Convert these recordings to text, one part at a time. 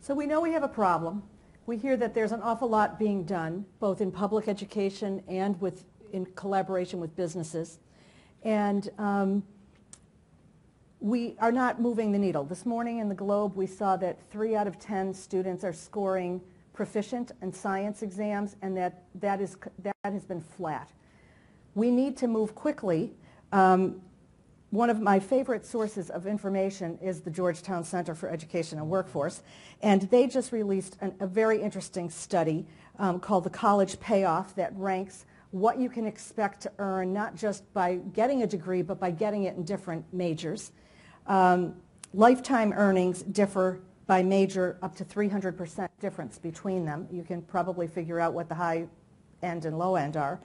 So we know we have a problem. We hear that there's an awful lot being done, both in public education and in collaboration with businesses. And we are not moving the needle. This morning in the Globe, we saw that 3 out of 10 students are scoring proficient in science exams, and that has been flat. We need to move quickly. One of my favorite sources of information is the Georgetown Center for Education and Workforce, and they just released a very interesting study called the College Payoff that ranks what you can expect to earn, not just by getting a degree, but by getting it in different majors. Lifetime earnings differ by major up to 300% difference between them. You can probably figure out what the high end and low end are.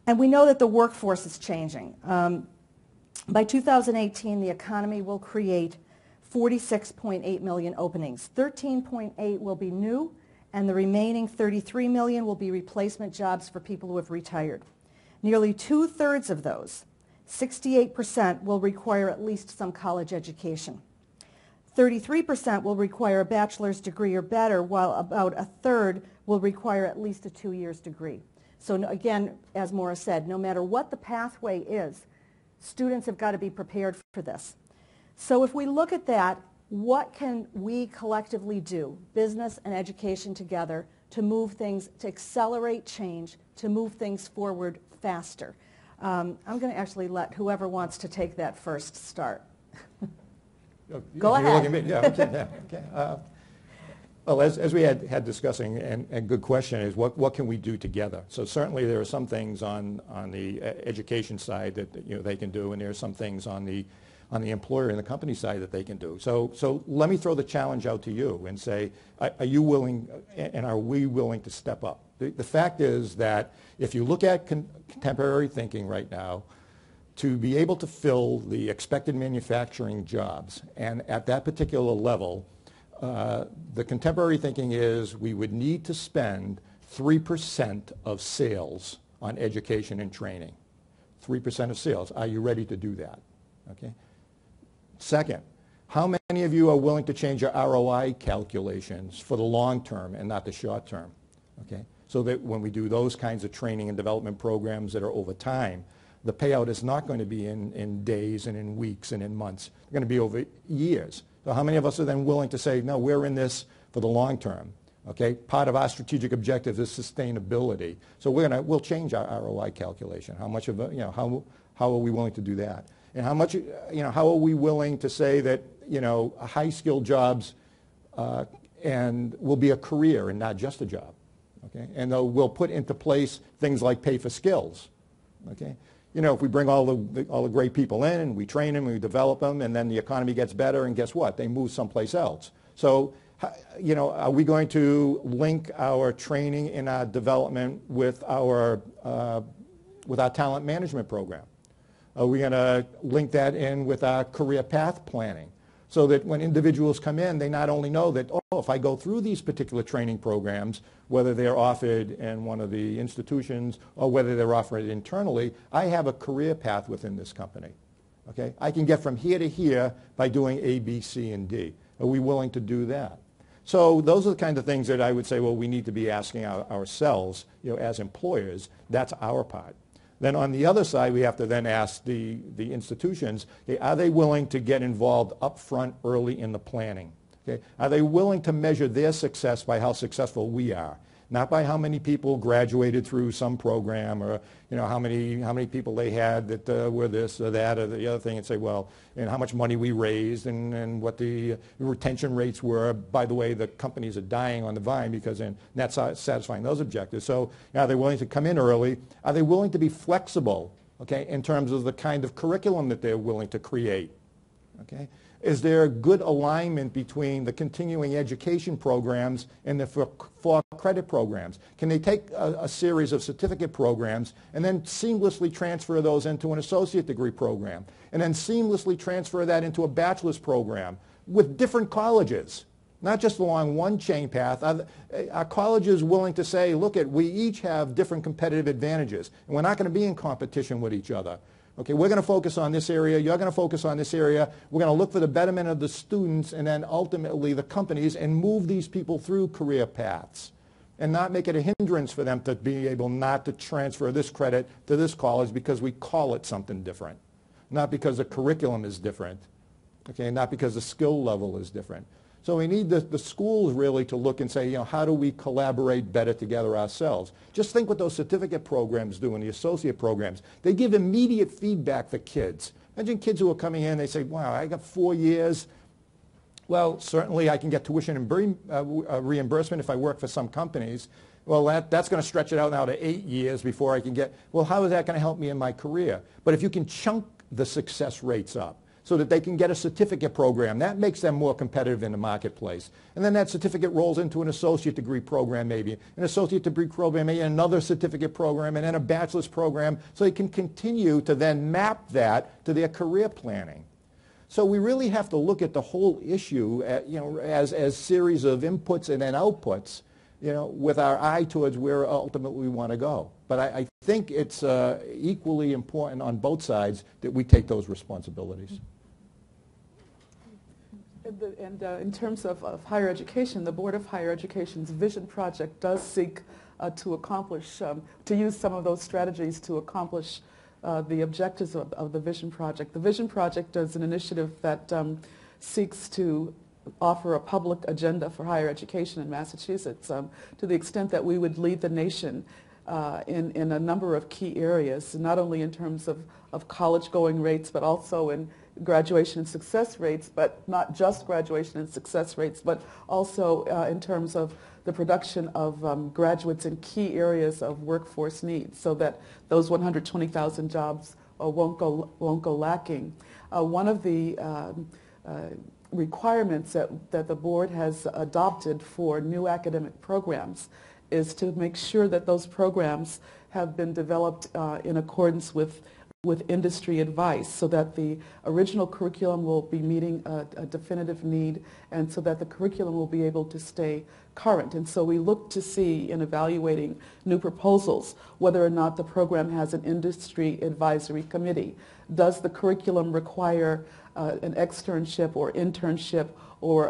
And we know that the workforce is changing. By 2018, the economy will create 46.8 million openings. 13.8 will be new, and the remaining 33 million will be replacement jobs for people who have retired. Nearly 2/3 of those, 68%, will require at least some college education. 33% will require a bachelor's degree or better, while about 1/3 will require at least a 2-year degree. So again, as Maura said, no matter what the pathway is, students have got to be prepared for this. So if we look at that, what can we collectively do, business and education together, to move things, to accelerate change, to move things forward faster? I'm going to actually let whoever wants to take that first start. Go ahead. Yeah, okay. Okay. Well, as we had discussing, and good question, is what can we do together? So certainly there are some things on the education side that they can do, and there are some things on the employer and the company side that they can do. So let me throw the challenge out to you and say, are you willing, and are we willing to step up? The fact is that if you look at contemporary thinking right now, to be able to fill the expected manufacturing jobs, and at that particular level, the contemporary thinking is we would need to spend 3% of sales on education and training. 3% of sales. Are you ready to do that? Okay. Second, how many of you are willing to change your ROI calculations for the long term and not the short term? Okay. So that when we do those kinds of training and development programs that are over time, the payout is not going to be in days and in weeks and in months. It's going to be over years. So how many of us are then willing to say, no, we're in this for the long term? Okay, part of our strategic objective is sustainability. So we'll change our ROI calculation. How much of how are we willing to do that? And how much how are we willing to say that high skilled jobs and will be a career and not just a job? Okay, and we'll put into place things like pay for skills. Okay. If we bring all the great people in and we train them and we develop them, and then the economy gets better, and guess what? They move someplace else. So, are we going to link our training and our development with our talent management program? Are we going to link that in with our career path planning? So that when individuals come in, they not only know that, oh, if I go through these particular training programs, whether they're offered in one of the institutions or whether they're offered internally, I have a career path within this company. Okay? I can get from here to here by doing A, B, C, and D. Are we willing to do that? So those are the kind of things that I would say, well, we need to be asking ourselves, as employers. That's our part. Then on the other side, we have to then ask the institutions, okay, are they willing to get involved up front early in the planning? Okay? Are they willing to measure their success by how successful we are? Not by how many people graduated through some program, or how many people they had that were this or that or the other thing, and say, well, and how much money we raised and what the retention rates were. By the way, the companies are dying on the vine because they're not satisfying those objectives. So are they willing to come in early? Are they willing to be flexible, okay, in terms of the kind of curriculum that they're willing to create? Okay? Is there good alignment between the continuing education programs and the four credit programs? Can they take a series of certificate programs and then seamlessly transfer those into an associate degree program, and then seamlessly transfer that into a bachelor's program with different colleges, not just along one chain path? Are colleges willing to say, look, we each have different competitive advantages, and we're not going to be in competition with each other. Okay, we're going to focus on this area, you're going to focus on this area, we're going to look for the betterment of the students and then ultimately the companies and move these people through career paths and not make it a hindrance for them to be able not to transfer this credit to this college because we call it something different, not because the curriculum is different, okay, not because the skill level is different. So we need the schools really to look and say, you know, how do we collaborate better together ourselves? Just think what those certificate programs do and the associate programs. They give immediate feedback for kids. Imagine kids who are coming in, they say, wow, I got 4 years. Well, certainly I can get tuition and reimbursement if I work for some companies. Well, that's going to stretch it out now to 8 years before I can get, well, how is that going to help me in my career? But if you can chunk the success rates up, so that they can get a certificate program. That makes them more competitive in the marketplace. And then that certificate rolls into an associate degree program maybe, an associate degree program, maybe another certificate program, and then a bachelor's program, so they can continue to then map that to their career planning. So we really have to look at the whole issue you know, as series of inputs and then outputs, you know, with our eye towards where ultimately we want to go. But I think it's equally important on both sides that we take those responsibilities. And in terms of higher education, the Board of Higher Education's Vision Project does seek to accomplish, to use some of those strategies to accomplish the objectives of the Vision Project. The Vision Project is an initiative that seeks to offer a public agenda for higher education in Massachusetts to the extent that we would lead the nation in a number of key areas, not only in terms of college-going rates, but also in graduation and success rates, but not just graduation and success rates, but also in terms of the production of graduates in key areas of workforce needs, so that those 120,000 jobs won't go lacking. One of the requirements that the board has adopted for new academic programs is to make sure that those programs have been developed in accordance with industry advice, so that the original curriculum will be meeting a definitive need, and so that the curriculum will be able to stay current. And so we look to see in evaluating new proposals whether or not the program has an industry advisory committee. Does the curriculum require an externship or internship or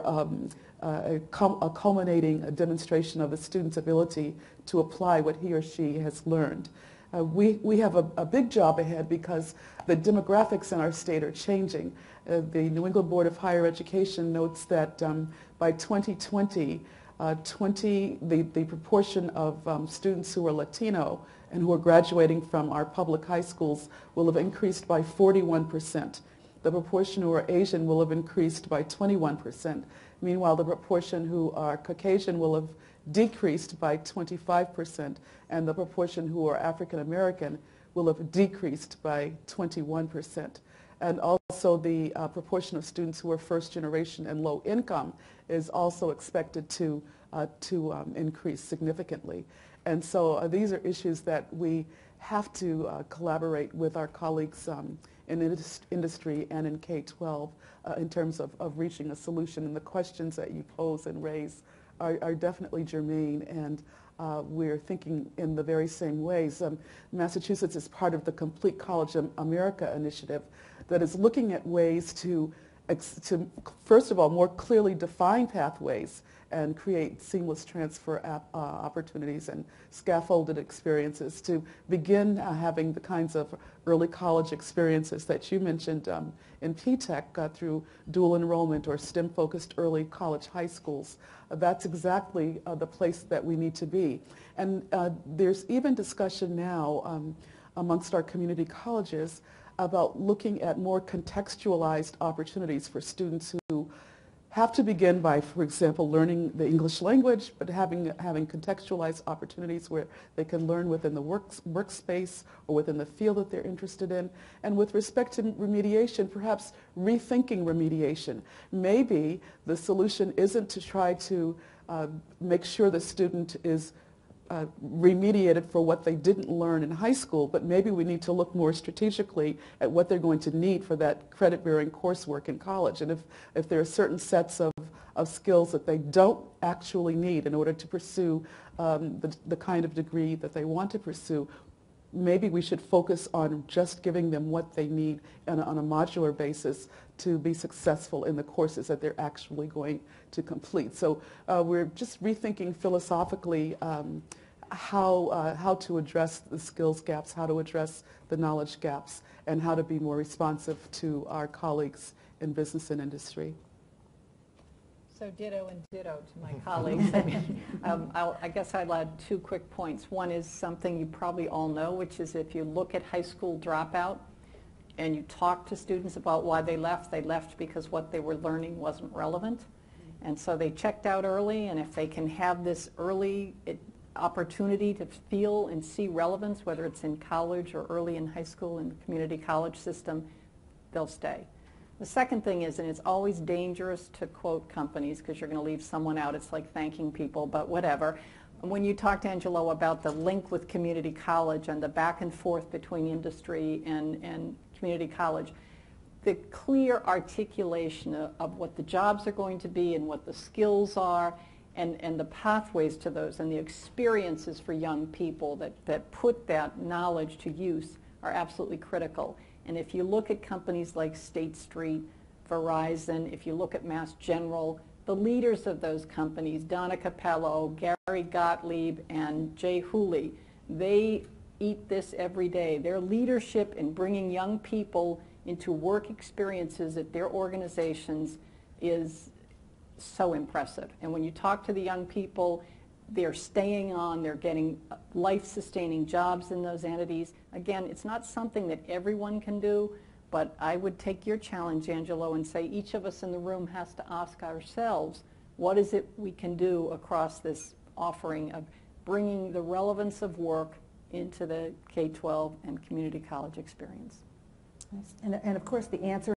a culminating demonstration of the student's ability to apply what he or she has learned? We have a big job ahead because the demographics in our state are changing. The New England Board of Higher Education notes that by 2020, the proportion of students who are Latino and who are graduating from our public high schools will have increased by 41%. The proportion who are Asian will have increased by 21%. Meanwhile, the proportion who are Caucasian will have decreased by 25%, and the proportion who are African American will have decreased by 21%. And also the proportion of students who are first generation and low income is also expected to increase significantly. And so these are issues that we have to collaborate with our colleagues in industry and in K-12 in terms of reaching a solution. And the questions that you pose and raise are definitely germane, and we're thinking in the very same ways. Massachusetts is part of the Complete College America initiative that is looking at ways to first of all, more clearly define pathways and create seamless transfer opportunities and scaffolded experiences to begin having the kinds of early college experiences that you mentioned in P-TECH through dual enrollment or STEM-focused early college high schools. That's exactly the place that we need to be. And there's even discussion now amongst our community colleges about looking at more contextualized opportunities for students who have to begin by, for example, learning the English language, but having contextualized opportunities where they can learn within the workspace or within the field that they're interested in. And with respect to remediation, perhaps rethinking remediation. Maybe the solution isn't to try to make sure the student is remediated for what they didn't learn in high school, but maybe we need to look more strategically at what they're going to need for that credit-bearing coursework in college. And if there are certain sets of skills that they don't actually need in order to pursue the kind of degree that they want to pursue, maybe we should focus on just giving them what they need on a modular basis to be successful in the courses that they're actually going to complete. So we're just rethinking philosophically how to address the skills gaps, how to address the knowledge gaps, and how to be more responsive to our colleagues in business and industry. So ditto and ditto to my colleagues. I mean, I guess I'd add 2 quick points. One is something you probably all know, which is if you look at high school dropout and you talk to students about why they left because what they were learning wasn't relevant. And so they checked out early, and if they can have this early opportunity to feel and see relevance, whether it's in college or early in high school in the community college system, they'll stay. The second thing is, and it's always dangerous to quote companies because you're going to leave someone out, it's like thanking people, but whatever. When you talked, Angelo, about the link with community college and the back and forth between industry and community college, the clear articulation of what the jobs are going to be and what the skills are and the pathways to those and the experiences for young people that put that knowledge to use are absolutely critical. And if you look at companies like State Street, Verizon, if you look at Mass General, the leaders of those companies, Donna Capello, Gary Gottlieb, and Jay Hooley, they eat this every day. Their leadership in bringing young people into work experiences at their organizations is so impressive. And when you talk to the young people, they're staying on, they're getting life-sustaining jobs in those entities. Again, it's not something that everyone can do, but I would take your challenge, Angelo, and say each of us in the room has to ask ourselves, what is it we can do across this offering of bringing the relevance of work into the K-12 and community college experience? And of course, the answer